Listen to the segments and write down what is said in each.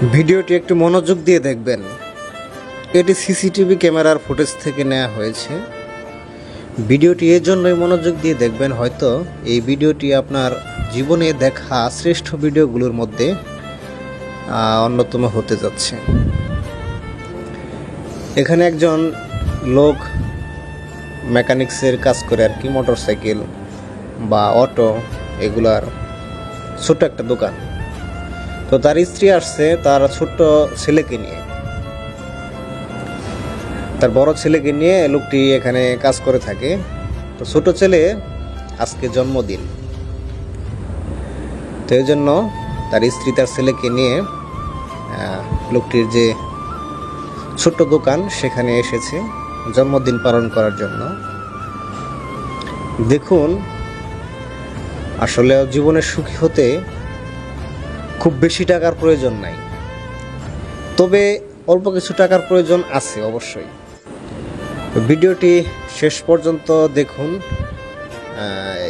ভিডিওটি একটু মনোযোগ দিয়ে দেখবেন। এটি সিসিটিভি ক্যামেরার ফুটেজ থেকে নেওয়া হয়েছে। ভিডিওটি এর জন্যই মনোযোগ দিয়ে দেখবেন, হয়তো এই ভিডিওটি আপনার জীবনে দেখা শ্রেষ্ঠ ভিডিওগুলোর মধ্যে অন্যতম হতে যাচ্ছে। এখানে একজন লোক মেকানিক্সের কাজ করে আর কি, মোটরসাইকেল বা অটো এগুলার ছোট্ট একটা দোকান। তো তার স্ত্রী আসছে তার ছোট্ট ছেলেকে নিয়ে, তার বড় ছেলেকে নিয়ে লোকটি এখানে কাজ করে থাকে। তো ছোট ছেলে আজকে জন্মদিন, তো এই জন্য তার স্ত্রী তার ছেলেকে নিয়ে লোকটির যে ছোট্ট দোকান সেখানে এসেছে জন্মদিন পালন করার জন্য। দেখুন, আসলে জীবনে সুখী হতে খুব বেশি টাকার প্রয়োজন নাই, তবে অল্প কিছু টাকার প্রয়োজন আছে অবশ্যই। ভিডিওটি শেষ পর্যন্ত দেখুন,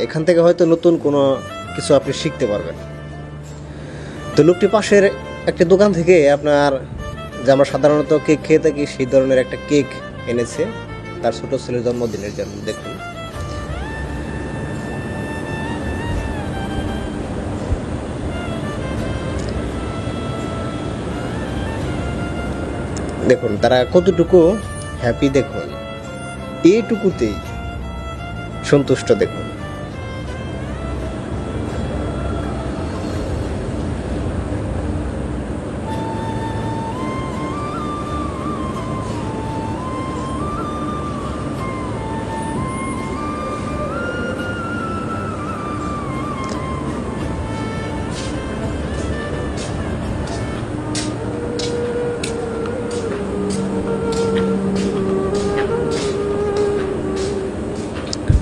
এখান থেকে হয়তো নতুন কোনো কিছু আপনি শিখতে পারবেন। তো লোকটি পাশের একটা দোকান থেকে আপনার যে আমরা সাধারণত কেক খেয়ে থাকি সেই ধরনের একটা কেক এনেছে তার ছোট ছেলের জন্মদিনের জন্য। দেখুন, দেখুন তারা কতটুকু হ্যাপি, দেখুন এইটুকুতেই সন্তুষ্ট। দেখুন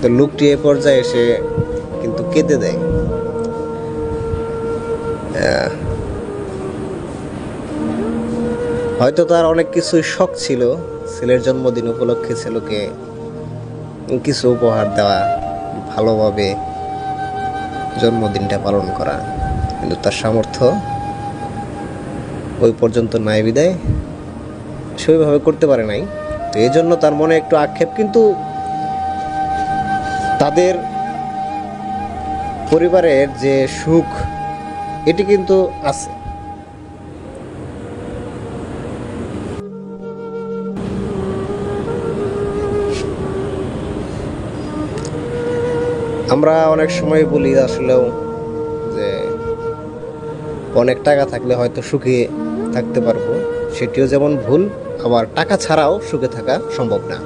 তো লোকটি এ পর্যায়ে এসে কিন্তু কেঁদে দেয়। হয়তো তার অনেক কিছুই শখ ছিল, ছেলের জন্মদিন উপলক্ষে ছেলেকে কিছু উপহার দেওয়া, ভালোভাবে জন্মদিনটা পালন করা, কিন্তু তার সামর্থ্য ওই পর্যন্ত নাই বিদায় সে ওইভাবে করতে পারে নাই। তো এই জন্য তার মনে একটু আক্ষেপ, কিন্তু তাদের পরিবারের যে সুখ এটি কিন্তু আছে। আমরা অনেক সময় বলি আসলেও যে অনেক টাকা থাকলে হয়তো সুখে থাকতে পারবো, সেটিও যেমন ভুল, আবার টাকা ছাড়াও সুখে থাকা সম্ভব না।